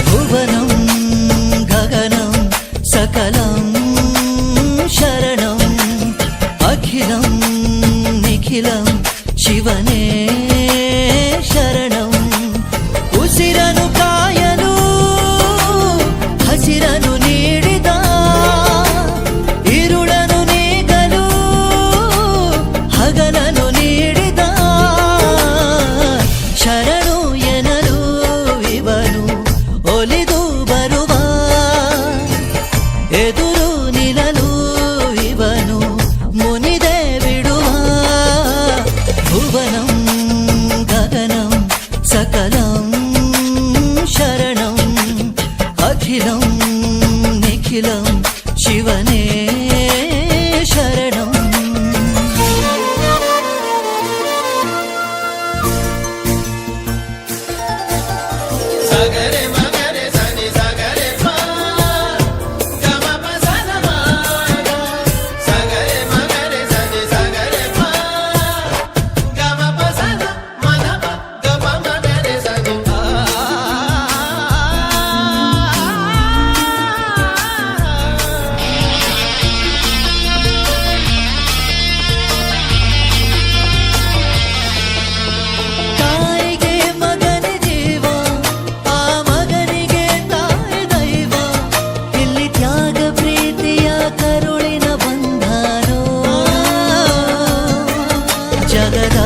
ಭುವನಂ ಗಗನಂ ಸಕಲಂ ಶರಣಂ ಅಖಿಲಂ ನಿಖಿಲಂ ಶಿವನೇ ಶರಣಂ. ಉಸಿರನು ಕಾಯಲು ಹಸಿರನು ನೀಡಿದ, ಇರುಳನು ನೀಗಲು ಹಗಲನು ನೀಡಿದ, ಶರಣು ಎನಲು ಇವನು ಒಲಿದು ಬರುವ, ಎದುರು ನಿಲ್ಲಲು ಇವನು ಮುನಿದೆ ಬಿಡುವ. ಭುವನಂ ಗಗನಂ ಸಕಲಂ ಶರಣಂ ಅಖಿಲಂ ನಿಖಿಲಂ ಶಿವನೇ ಶರಣಂ. ಸಗರೆ ಮಗರೆ ಸನಿ ಸಗರೆ ಪಾ ಗಮ ಪಸನ ಮಾಗ, ಸಗರೆ ಮಗರೆ ಸನಿ ಸಗರೆ ಪಾ ಗಮ ಪಸನ ಮನ ಗಮ ಮಗರೆ ಸನಿ ಪಾ. ತಾಯಿಗೆ ಮಗನ ಜೀವ, ಆ ಮಗನಿಗೆ ತಾಯಿ ದೈವ, ಇಲ್ಲಿ ತ್ಯಾಗ ಪ್ರೀತಿಯ ಕರುಳಿನ ಬಂಧನೋ. ಜಗದ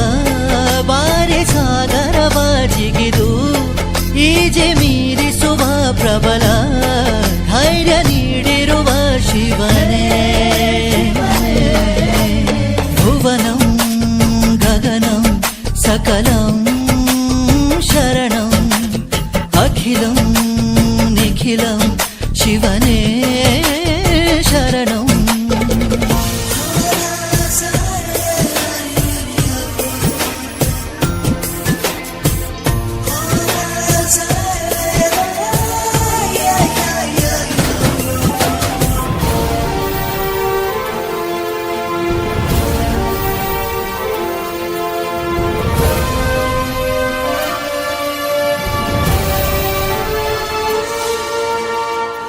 ಬಾರಿ ಸಾಗರವ ಜಿಗಿದು ಈಜೆ ಮೀರಿಸುವ ಪ್ರಬಲ ಧೈರ್ಯ ನೀಡಿರುವ ಶಿವನೇ. ಭುವನಂ ಗಗನಂ ಸಕಲಂ ಶರಣಂ ಅಖಿಲಂ ನಿಖಿಲಂ ಶಿವನೇ ಶರಣಂ.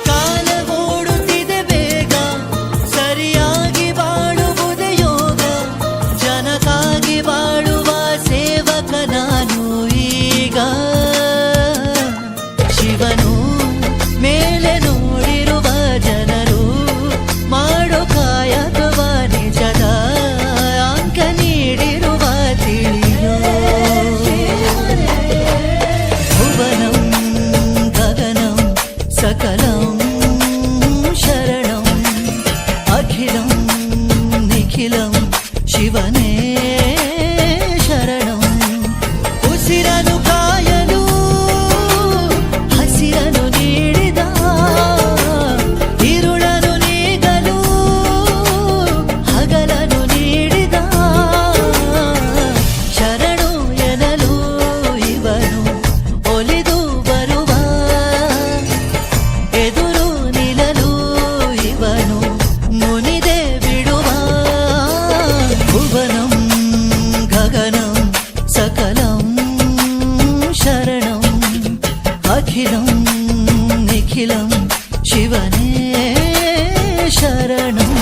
ಕಾಲ ಓಡುತ್ತಿದೆ ಬೇಗ, ಸರಿಯಾಗಿ ಬಾಳುವುದೇ ಯೋಗ, ಜನಕ್ಕಾಗಿ ಬಾಳುವ ಸೇವಕ ನಾನು ಈಗ. ಶಿವನು ಮೇಲೆ ನೋಡಿರುವ ಜನರು ಮಾಡೋ ಕಾಯಕವ ನಿಜದ ಅಂಕ ನೀಡಿರುವ ತಿಳಿಯೋ. ಭುವನಂ ಗಗನಂ ಸಕಲಂ ಶರಣಂ ಅಖಿಲಂ ನಿಖಿಲಂ ಶಿವನೇ ಶರಣಂ. ಉಸಿರನು ಕಾಯಲು ಹಸಿರನು ನೀಡಿದ, ಇರುಳನು ನೀಗಲು ಹಗಲನು ನೀಡಿದ, ಶರಣು ಎನಲು ಇವನು ಒಲಿದು ಬರುವ, ಎದುರು ನಿಲ್ಲಲು ಇವನು ಮುನಿದೆ ಬಿಡುವ. ಭುವನಂ ಗಗನಂ ಸಕಲಂ ಶರಣಂ ಅಖಿಲಂ ನಿಖಿಲಂ ಶಿವನೇ ಶರಣಂ.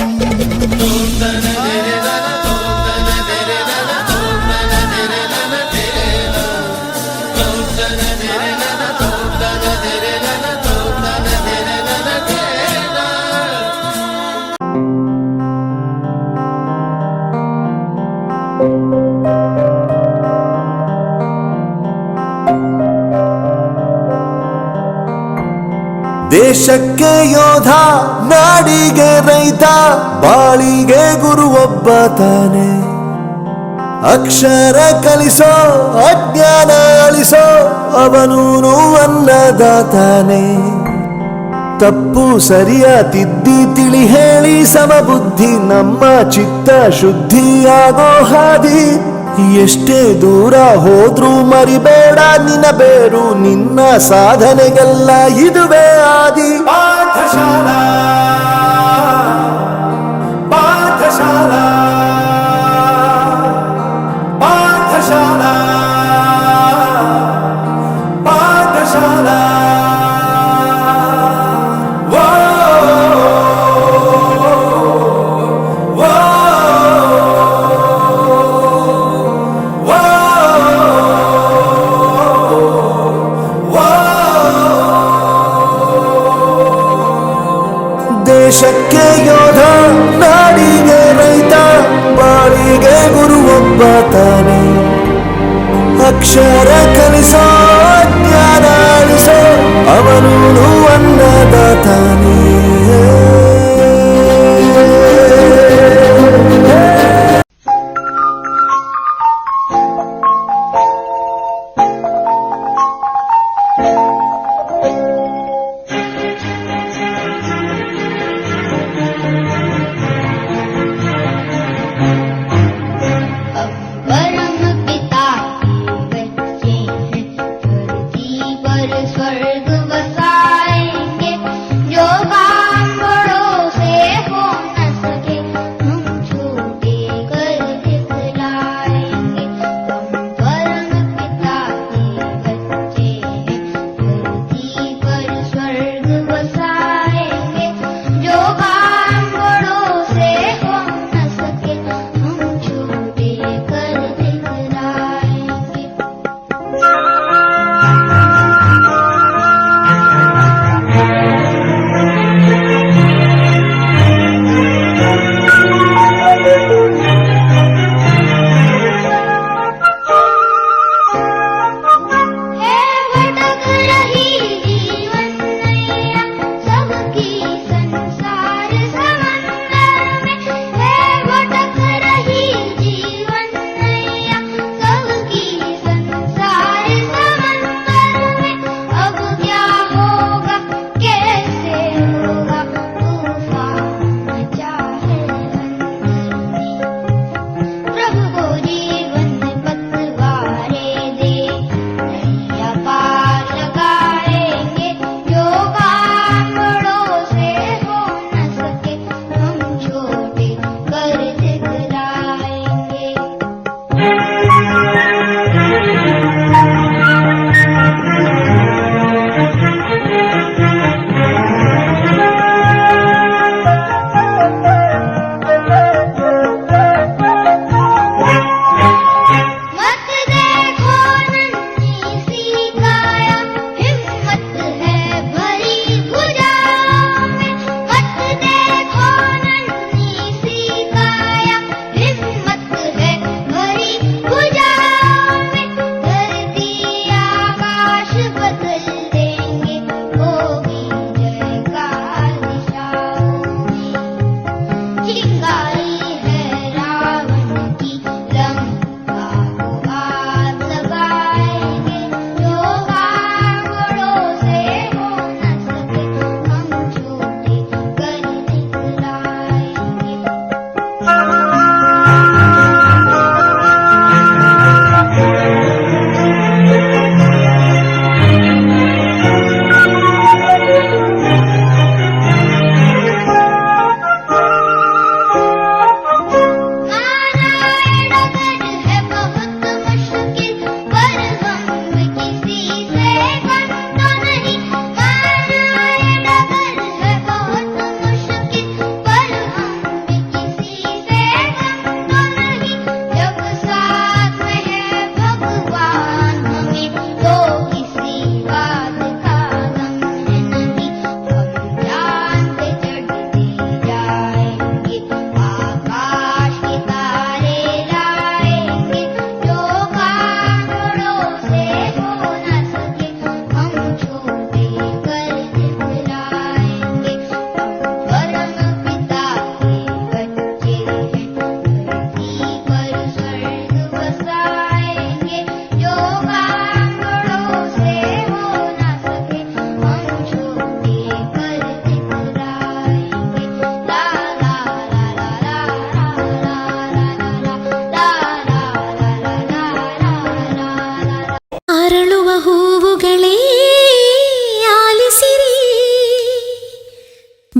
ದೇಶಕ್ಕೆ ಯೋಧ, ನಾಡಿಗೆ ರೈತ, ಬಾಳಿಗೆ ಗುರು ಒಬ್ಬ ತಾನೆ. ಅಕ್ಷರ ಕಲಿಸೋ ಅಜ್ಞಾನ ಅಳಿಸೋ ಅವನೂನು ಅನ್ನದಾತಾನೆ. ತಪ್ಪು ಸರಿಯ ತಿದ್ದಿ ತಿಳಿ ಹೇಳಿ ಸಮಬುದ್ಧಿ ನಮ್ಮ ಚಿತ್ತ ಶುದ್ಧಿಯಾಗೋ ಹಾದಿ. ಎಷ್ಟೇ ದೂರ ಹೋದ್ರೂ ಮರಿಬೇಡ ನಿನ್ನ ಬೇರು, ನಿನ್ನ ಸಾಧನೆಗೆಲ್ಲ ಇದುವೇ ಆದಿ. ದೇಶಕ್ಕೆ ಯೋಧ, ನಾಡಿಗೆ ರೈತ, ಬಾಳಿಗೆ ಗುರು ಒಬ್ಬ ತಾನೆ. ಅಕ್ಷರ ಕಲಿಸೋ, ಜ್ಞಾನ ಅಳಿಸೋ, ಅವನು ಅನ್ನದಾತಾನೆ. स्वर्ग बसाएंगे जो काम बड़ों से हो न सके, हम छोटे कर दिखलाएंगे। हम परम पिता के बच्चे हैं, धरती पर स्वर्ग बसाएंगे जो काम बड़ों से हो न सके, हम छोटे कर दिखलाएंगे।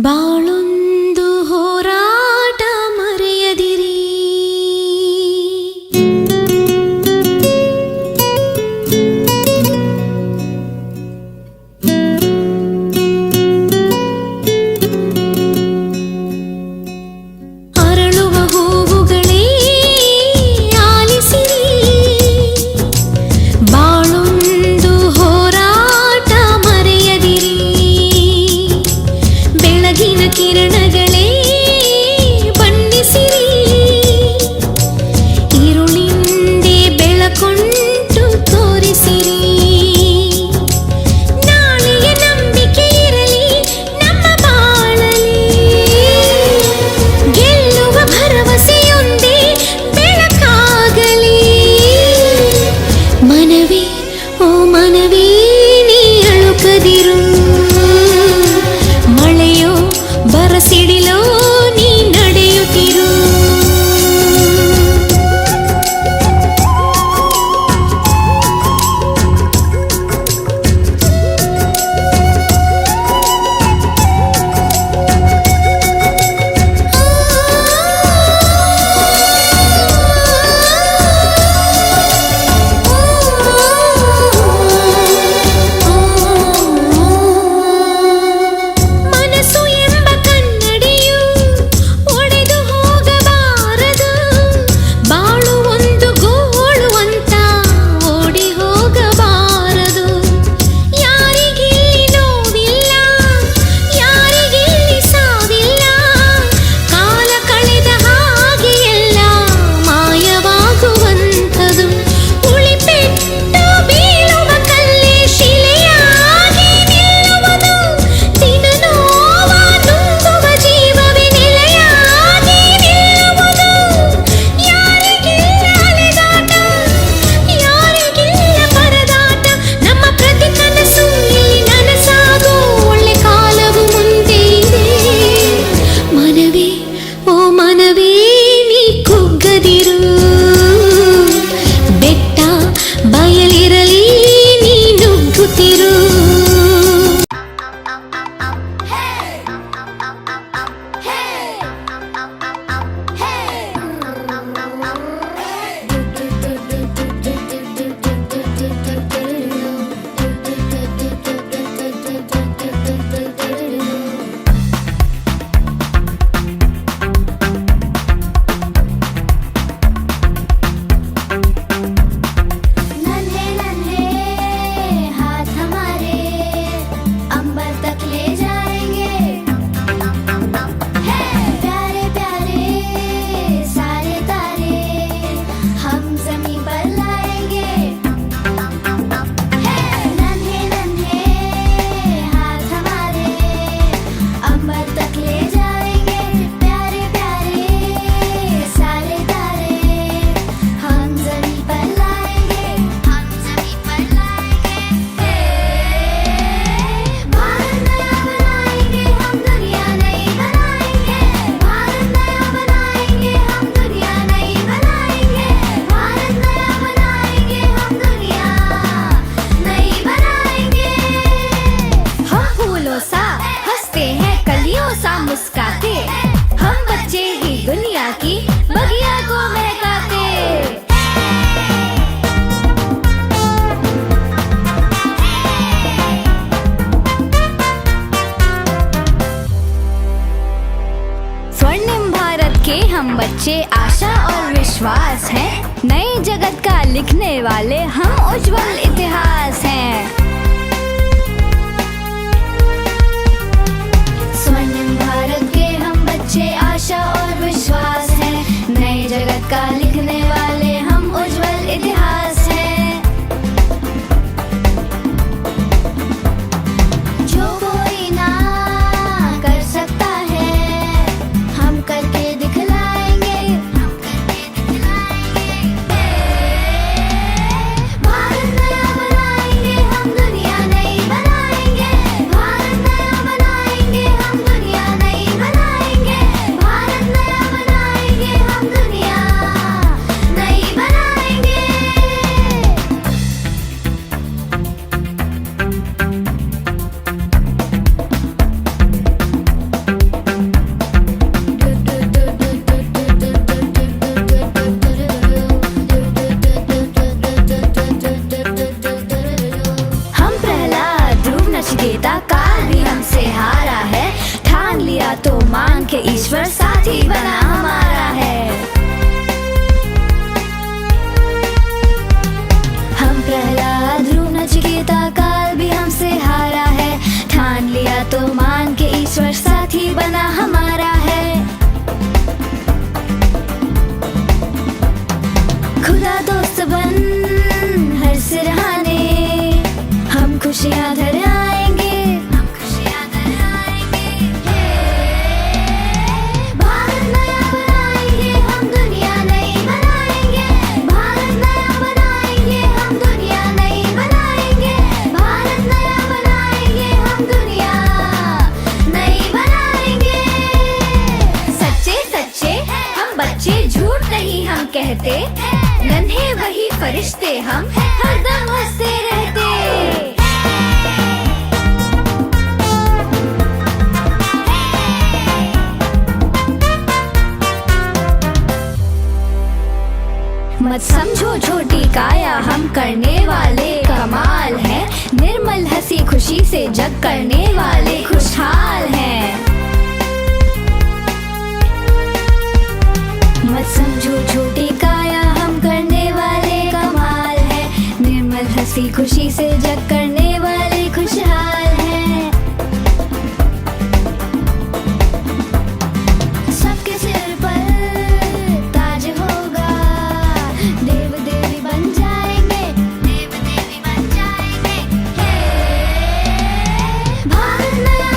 ಬಾಳೊಂದು ಹೋರಾಟ ಮರೆಯದಿರಿ. ಅರಳುವ ಹೂವುಗಳೇ ಆಲಿಸಿರಿ, ಬಾಳೊಂದು ಹೋರಾಟ ಮರೆಯದಿರಿ. ಬೆಳಗ ಬೆಳಗಿನ ಕಿರಣಗಳೇ ಬಣ್ಣಿಸಿರಿ, ഇരുളിന്റെ ಬೆಳಕೊಂಟು ತೋರಿಸಿರಿ. ನಾಳೆಯ ನಂಬಿಕೆ ಇರಲಿ ನಮ್ಮ ಬಾಳಲಿ, ಗೆಲ್ಲುವ ಭರವಸೆಯೊಂದೇ ಬೆಳಕಾಗಲಿ. ಮನವೇ ಓ ಮನವೇ ನೀ ಅಳುಕದಿರು, ಮಳೆಯೋ ಬರಸಿಡಿಲೋ ನೀ ನಡೆಯುತ್ತಿರು. ಮನಸ್ಸು ಎಂಬ ಕನ್ನಡಿಯು ಒಡೆದು ಹೋಗಬಾರದು, ಬಾಳು ಒಂದು ಗೋಳು ಅಂತ ಓಡಿ ಹೋಗಬಾರದು. ಯಾರಿಗಿಲ್ಲಿ ನೋವಿಲ್ಲ, ಯಾರಿಗಿಲ್ಲಿ ಸಾವಿಲ್ಲ, ಕಾಲ ಕಳೆದ ಹಾಗೆ ಎಲ್ಲ ಮಾಯವಾಗುವಂಥದು. ಉಳಿಪೆಟ್ಟು ಬೀಳುವ ಕಲ್ಲೇ ಶಿಲೆಯಾಗಿ ನಿಲ್ಲುವುದು, ದಿನ ನೋವ ನುಂಗುವ ಜೀವವೇ ನೆಲೆಯಾಗಿ ನಿಲ್ಲುವುದು. ಯಾರಿಗಿಲ್ಲ ಅಲೆದಾಟ, ಯಾರಿಗಿಲ್ಲ ಪರದಾಟ, ನಮ್ಮ ಪ್ರತಿ ಕನಸು ಇಲ್ಲಿ ನನಸಾಗೋ ಒಳ್ಳೆ ಕಾಲವು ಮುಂದೆ ಇದೆ. ಮನವೇ ಓ ಮನವೇ ನೀ ಕುಗ್ಗದಿರು, ಬೆಟ್ಟ ಬಯಲಿರಲಿ ನೀ ನುಗ್ಗುತ್ತಿರು. नन्हे नन्हे हाथ हमारे अंबर तक ले जाएंगे, प्यारे प्यारे सारे तारे हम जमीन पर लाएंगे. नन्हे नन्हे हाथ हमारे अंबर तक ले जाएंगे, प्यारे प्यारे सारे तारे हम जमीन पर लाएंगे, हम जमीन पर लाएंगे. भारत नया बनाएंगे हम, दुनिया नई बनाएंगे. भारत नया बनाएंगे हम, दुनिया नई बनाएंगे. भारत नया बनाएंगे हम, दुनिया नई बनाएंगे. हम फूलों सा हंसते हैं, कलियों सा मुस्काते, हम बच्चे ही दुनिया की बगिया को महकाते. स्वर्णिम भारत के हम बच्चे, आशा और विश्वास हैं. नए जगत का लिखने वाले हम, उज्जवल इतिहास हैं. स्वर्णिम भारत के हम बच्चे, आशा और विश्वास हैं. नए जगत का लिखने वाले हम, उज्जवल इतिहास हैं. जो कोई ना कर सकता है, हम करके दिखलाएंगे, हम करके दिखलाएंगे. भारत नया बनाएंगे हम, दुनिया नई बनाएंगे. भारत नया बनाएंगे हम, दुनिया नई बनाएंगे. भारत नया बनाएंगे हम, दुनिया नई बनाएंगे. हम प्रहलाद, ध्रुव, नचिकेता, काल भी हमसे हारा है. ठान लिया तो मान के ईश्वर साथी बना हमारा है. हम प्रहलाद, ध्रुव, नचिकेता, काल भी हमसे हारा है. ठान लिया तो मान के ईश्वर साथी सबन हर सिरहाने हम खुशियाँ धर आएंगे, हम खुशियाँ धर आएंगे। भारत नया बनाएंगे, हम दुनिया नई बनाएंगे। भारत नया बनाएंगे, हम दुनिया नई बनाएंगे। भारत नया बनाएंगे, हम दुनिया नई बनाएंगे। सच्चे सच्चे हम बच्चे, झूठ नहीं हम कहते, नन्हे वही फरिश्ते हम हरदम हंसते रहते। मत समझो छोटी काया, हम करने वाले कमाल हैं। निर्मल हंसी खुशी से जग करने वाले खुशहाल हैं। मत समझो छोटी काया, हम करने वाले कमाल हैं। निर्मल हंसी खुशी से जग करने वाले खुशहाल हैं। सबके सिर पर ताज होगा, देव देवी बन जाएंगे, देव देवी बन जाएंगे। भारत नया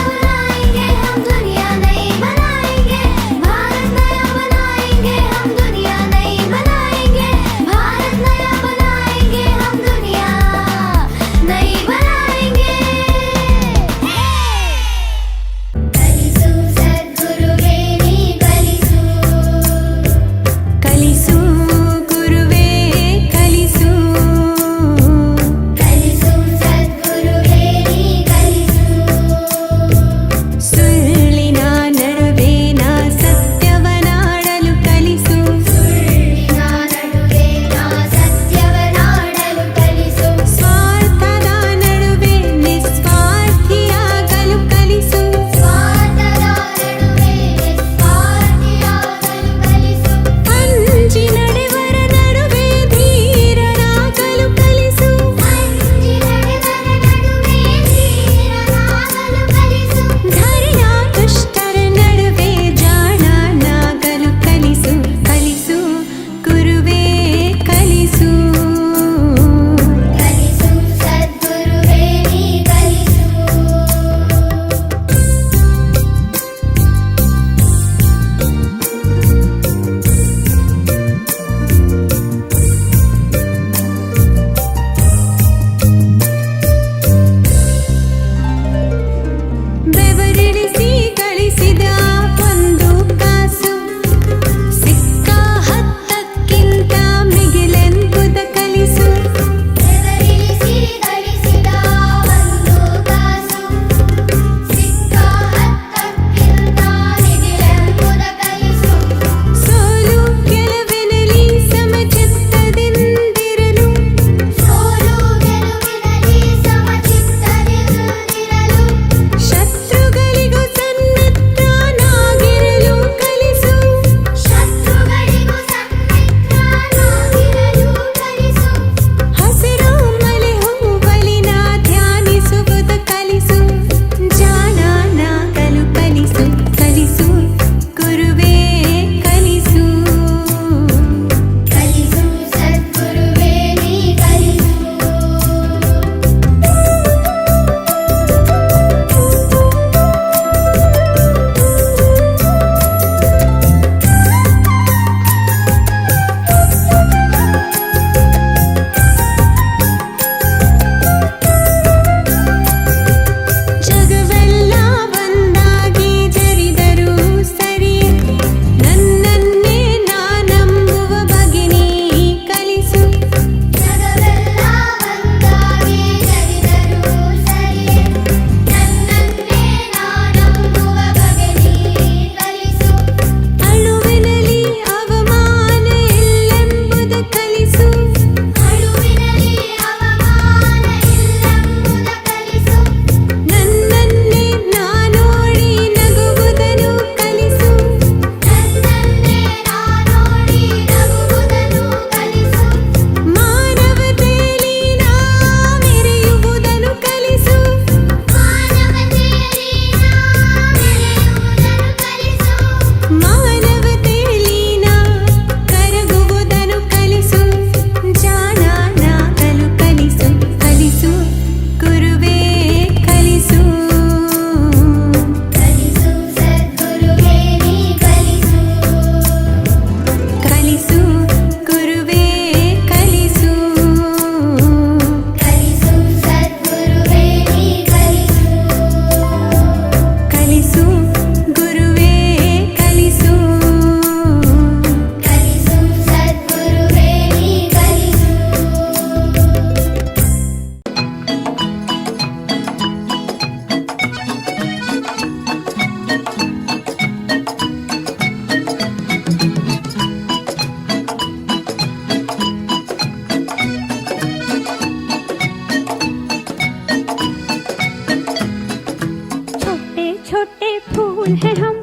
छोटे फूल हैं हम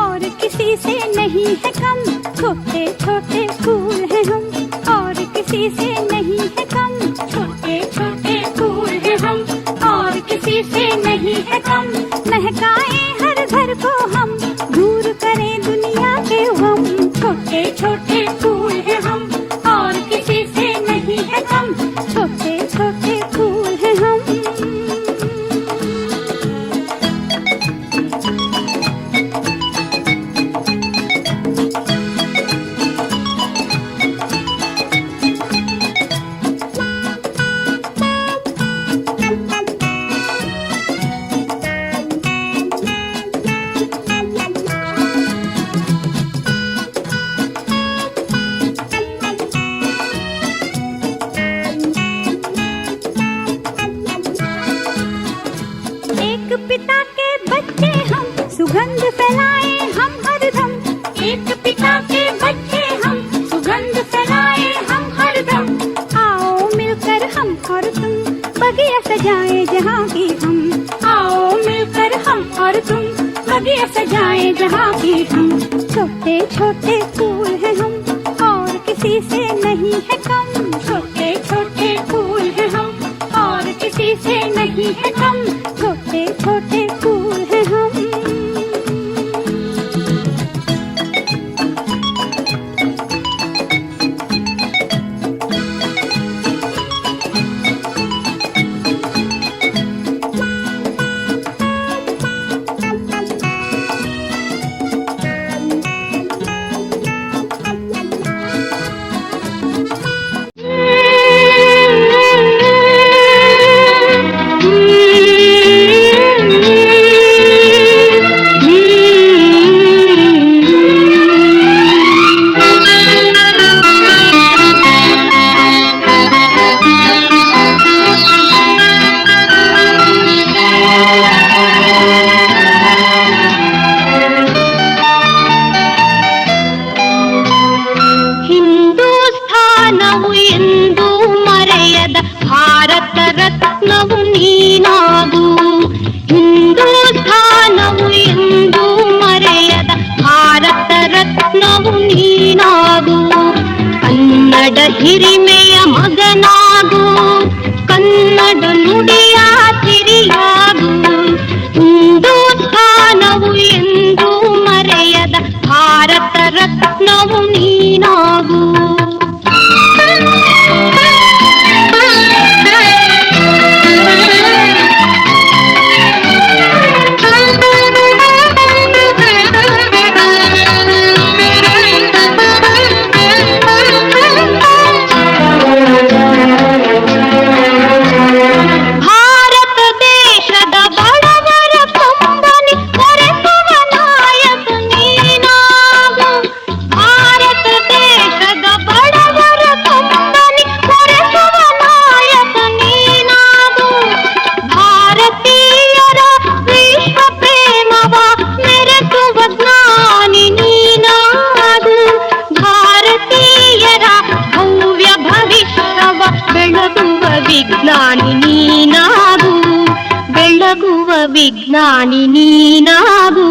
और किसी से नहीं है कम। छोटे छोटे फूल हैं हम और किसी से नहीं है कम। छोटे छोटे फूल हैं हम और किसी से नहीं है कम। महकाए हर घर को हम, दूर करें दुनिया के गम। छोटे छोटे फूल हैं हम और किसी से नहीं है कम। छोटे छोटे फूल हैं हम। एक पिता के बच्चे हम, सुगंध फैलाए हम हरदम। एक पिता के बच्चे हम, सुगंध फैलाए हम हरदम। आओ मिलकर हम और तुम, बगिया सजाए जहाँ की हम। आओ मिलकर हम और तुम, बगिया सजाए जहाँ की हम। छोटे छोटे फूल हैं हम और किसी से नहीं है कम। छोटे छोटे फूल हैं हम और किसी से नहीं है कम। छोटे छोटे फूल हैं हम। ಹಿಂದೂಸ್ಥಾನವು ಎಂದು ಮರೆಯದ ಭಾರತ ರತ್ನವು ನೀನಾಗು. ಹಿಂದೂಸ್ಥಾನವು ಎಂದು ಮರೆಯದ ಭಾರತ ರತ್ನವು ನೀನಾಗು. ಕನ್ನಡ ಹಿರಿಮೆಯ ಮಗನಾಗು, ಕನ್ನಡ ನುಡಿಯ ಸಿರಿಯಾಗು. ಹಿಂದೂಸ್ಥಾನವು ಎಂದು ಮರೆಯದ ಭಾರತ ರತ್ನವು ನೀನಾಗು. ಭಾರತ ದೇಶದ ಬಡವರ ಕಂಬನಿ ಕೊರೆಸುವ ನಾಯಕ ನೀನಾಗು. ಭಾರತ ದೇಶದ ಬಡವರ ಕಂಬನಿ ಕೊರೆಸುವ ನಾಯಕ ನೀನಾಗು. ಭಾರತೀಯರ ವಿಶ್ವ ಪ್ರೇಮವ ಮೆರೆಸುವ ಜ್ಞಾನಿ ನೀನಾಗು. ಭಾರತೀಯರ ಭವ್ಯ ಭವಿಷ್ಯವ ಬೆಳಗುವ ವಿಜ್ಞಾನಿ ನೀನಾಗು. ಬೆಳಗುವ ವಿಜ್ಞಾನಿ ನೀನಾಗು.